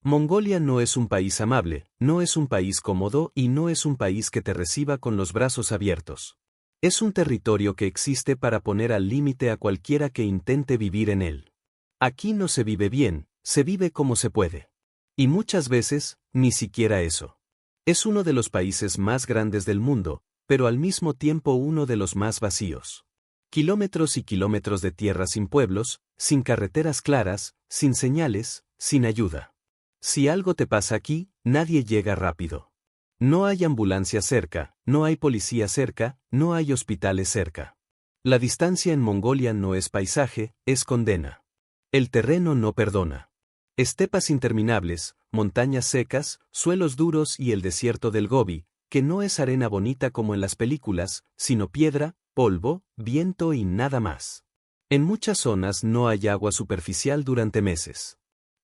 Mongolia no es un país amable, no es un país cómodo y no es un país que te reciba con los brazos abiertos. Es un territorio que existe para poner al límite a cualquiera que intente vivir en él. Aquí no se vive bien, se vive como se puede. Y muchas veces, ni siquiera eso. Es uno de los países más grandes del mundo, pero al mismo tiempo uno de los más vacíos. Kilómetros y kilómetros de tierra sin pueblos, sin carreteras claras, sin señales, sin ayuda. Si algo te pasa aquí, nadie llega rápido. No hay ambulancia cerca, no hay policía cerca, no hay hospitales cerca. La distancia en Mongolia no es paisaje, es condena. El terreno no perdona. Estepas interminables, montañas secas, suelos duros y el desierto del Gobi, que no es arena bonita como en las películas, sino piedra, polvo, viento y nada más. En muchas zonas no hay agua superficial durante meses.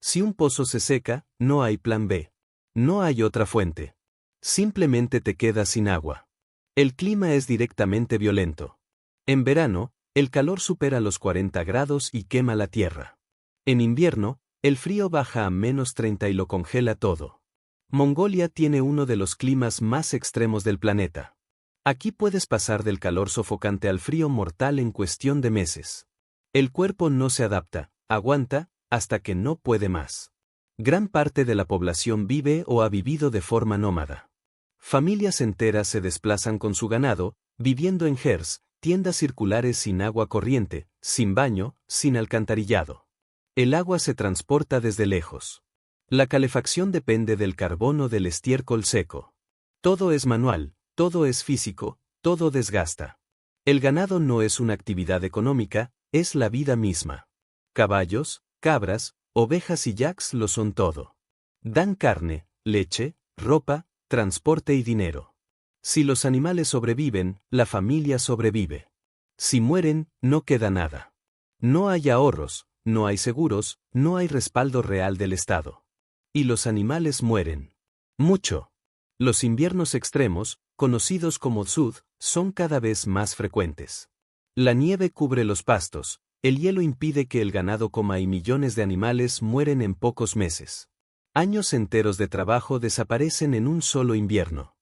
Si un pozo se seca, no hay plan B. No hay otra fuente. Simplemente te quedas sin agua. El clima es directamente violento. En verano, el calor supera los 40 grados y quema la tierra. En invierno, el frío baja a -30 y lo congela todo. Mongolia tiene uno de los climas más extremos del planeta. Aquí puedes pasar del calor sofocante al frío mortal en cuestión de meses. El cuerpo no se adapta, aguanta, hasta que no puede más. Gran parte de la población vive o ha vivido de forma nómada. Familias enteras se desplazan con su ganado, viviendo en gers, tiendas circulares sin agua corriente, sin baño, sin alcantarillado. El agua se transporta desde lejos. La calefacción depende del carbón o del estiércol seco. Todo es manual, todo es físico, todo desgasta. El ganado no es una actividad económica, es la vida misma. Caballos, cabras, ovejas y yaks lo son todo. Dan carne, leche, ropa, transporte y dinero. Si los animales sobreviven, la familia sobrevive. Si mueren, no queda nada. No hay ahorros, no hay seguros, no hay respaldo real del Estado. Y los animales mueren. Mucho. Los inviernos extremos, conocidos como Tsud, son cada vez más frecuentes. La nieve cubre los pastos, el hielo impide que el ganado coma y millones de animales mueren en pocos meses. Años enteros de trabajo desaparecen en un solo invierno.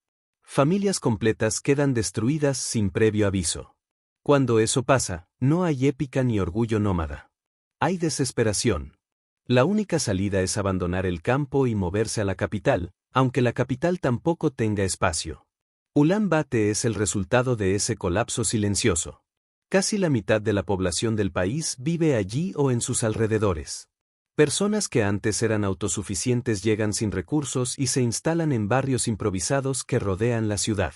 Familias completas quedan destruidas sin previo aviso. Cuando eso pasa, no hay épica ni orgullo nómada. Hay desesperación. La única salida es abandonar el campo y moverse a la capital, aunque la capital tampoco tenga espacio. Ulan Bator es el resultado de ese colapso silencioso. Casi la mitad de la población del país vive allí o en sus alrededores. Personas que antes eran autosuficientes llegan sin recursos y se instalan en barrios improvisados que rodean la ciudad.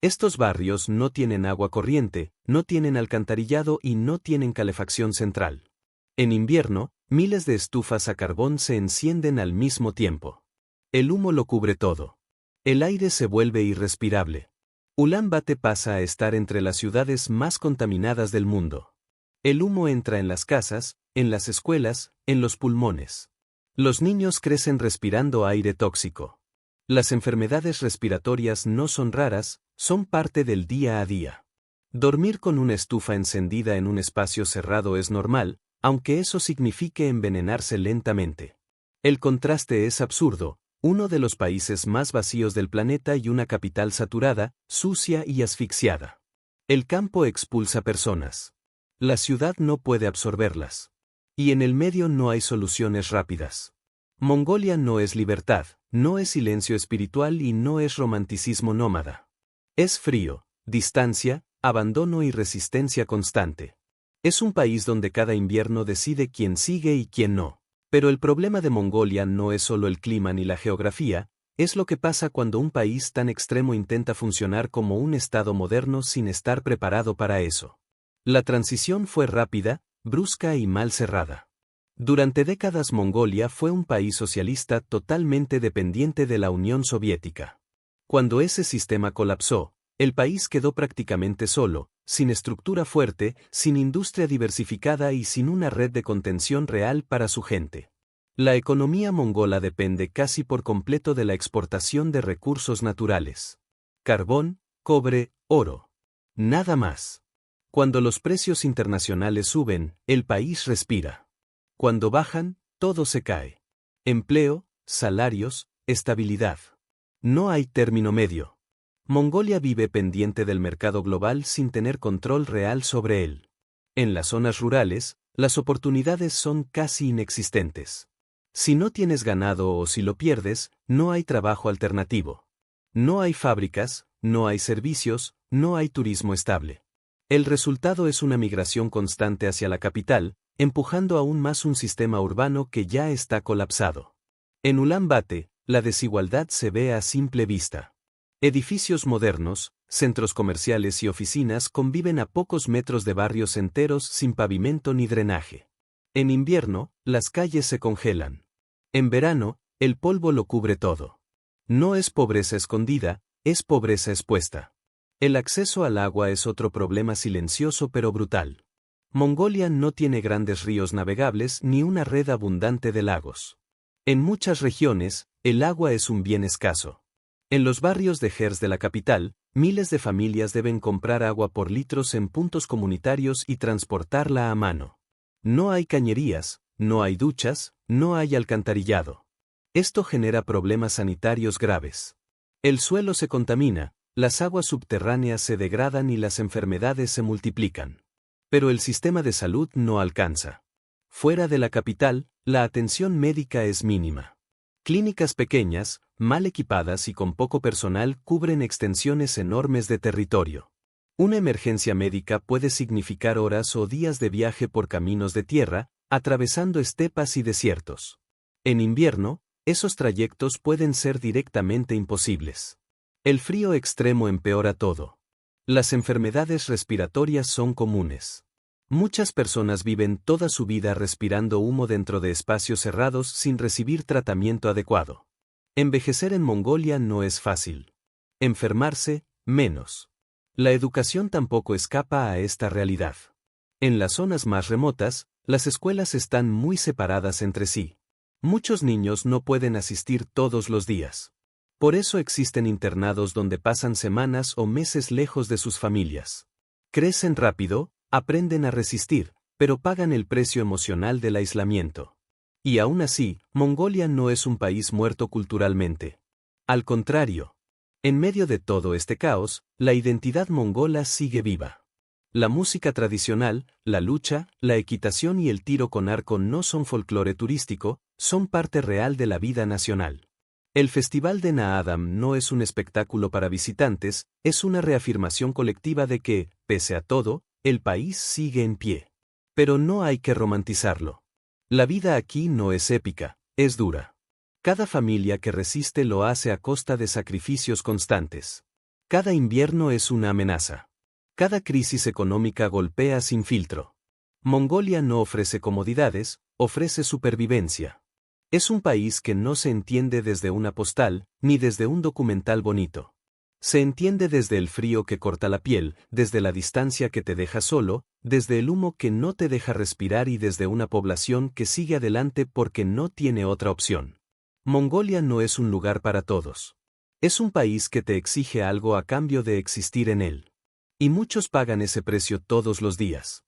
Estos barrios no tienen agua corriente, no tienen alcantarillado y no tienen calefacción central. En invierno, miles de estufas a carbón se encienden al mismo tiempo. El humo lo cubre todo. El aire se vuelve irrespirable. Ulan Bator pasa a estar entre las ciudades más contaminadas del mundo. El humo entra en las casas, en las escuelas, en los pulmones. Los niños crecen respirando aire tóxico. Las enfermedades respiratorias no son raras, son parte del día a día. Dormir con una estufa encendida en un espacio cerrado es normal, aunque eso signifique envenenarse lentamente. El contraste es absurdo. Uno de los países más vacíos del planeta y una capital saturada, sucia y asfixiada. El campo expulsa personas. La ciudad no puede absorberlas. Y en el medio no hay soluciones rápidas. Mongolia no es libertad, no es silencio espiritual y no es romanticismo nómada. Es frío, distancia, abandono y resistencia constante. Es un país donde cada invierno decide quién sigue y quién no. Pero el problema de Mongolia no es solo el clima ni la geografía, es lo que pasa cuando un país tan extremo intenta funcionar como un estado moderno sin estar preparado para eso. La transición fue rápida, brusca y mal cerrada. Durante décadas Mongolia fue un país socialista totalmente dependiente de la Unión Soviética. Cuando ese sistema colapsó, el país quedó prácticamente solo, sin estructura fuerte, sin industria diversificada y sin una red de contención real para su gente. La economía mongola depende casi por completo de la exportación de recursos naturales. Carbón, cobre, oro. Nada más. Cuando los precios internacionales suben, el país respira. Cuando bajan, todo se cae. Empleo, salarios, estabilidad. No hay término medio. Mongolia vive pendiente del mercado global sin tener control real sobre él. En las zonas rurales, las oportunidades son casi inexistentes. Si no tienes ganado o si lo pierdes, no hay trabajo alternativo. No hay fábricas, no hay servicios, no hay turismo estable. El resultado es una migración constante hacia la capital, empujando aún más un sistema urbano que ya está colapsado. En Ulan Bator, la desigualdad se ve a simple vista. Edificios modernos, centros comerciales y oficinas conviven a pocos metros de barrios enteros sin pavimento ni drenaje. En invierno, las calles se congelan. En verano, el polvo lo cubre todo. No es pobreza escondida, es pobreza expuesta. El acceso al agua es otro problema silencioso pero brutal. Mongolia no tiene grandes ríos navegables ni una red abundante de lagos. En muchas regiones, el agua es un bien escaso. En los barrios de Gers de la capital, miles de familias deben comprar agua por litros en puntos comunitarios y transportarla a mano. No hay cañerías, no hay duchas, no hay alcantarillado. Esto genera problemas sanitarios graves. El suelo se contamina, las aguas subterráneas se degradan y las enfermedades se multiplican. Pero el sistema de salud no alcanza. Fuera de la capital, la atención médica es mínima. Clínicas pequeñas, mal equipadas y con poco personal cubren extensiones enormes de territorio. Una emergencia médica puede significar horas o días de viaje por caminos de tierra, atravesando estepas y desiertos. En invierno, esos trayectos pueden ser directamente imposibles. El frío extremo empeora todo. Las enfermedades respiratorias son comunes. Muchas personas viven toda su vida respirando humo dentro de espacios cerrados sin recibir tratamiento adecuado. Envejecer en Mongolia no es fácil. Enfermarse, menos. La educación tampoco escapa a esta realidad. En las zonas más remotas, las escuelas están muy separadas entre sí. Muchos niños no pueden asistir todos los días. Por eso existen internados donde pasan semanas o meses lejos de sus familias. Crecen rápido, aprenden a resistir, pero pagan el precio emocional del aislamiento. Y aún así, Mongolia no es un país muerto culturalmente. Al contrario. En medio de todo este caos, la identidad mongola sigue viva. La música tradicional, la lucha, la equitación y el tiro con arco no son folclore turístico, son parte real de la vida nacional. El Festival de Naadam no es un espectáculo para visitantes, es una reafirmación colectiva de que, pese a todo, el país sigue en pie. Pero no hay que romantizarlo. La vida aquí no es épica, es dura. Cada familia que resiste lo hace a costa de sacrificios constantes. Cada invierno es una amenaza. Cada crisis económica golpea sin filtro. Mongolia no ofrece comodidades, ofrece supervivencia. Es un país que no se entiende desde una postal, ni desde un documental bonito. Se entiende desde el frío que corta la piel, desde la distancia que te deja solo, desde el humo que no te deja respirar y desde una población que sigue adelante porque no tiene otra opción. Mongolia no es un lugar para todos. Es un país que te exige algo a cambio de existir en él. Y muchos pagan ese precio todos los días.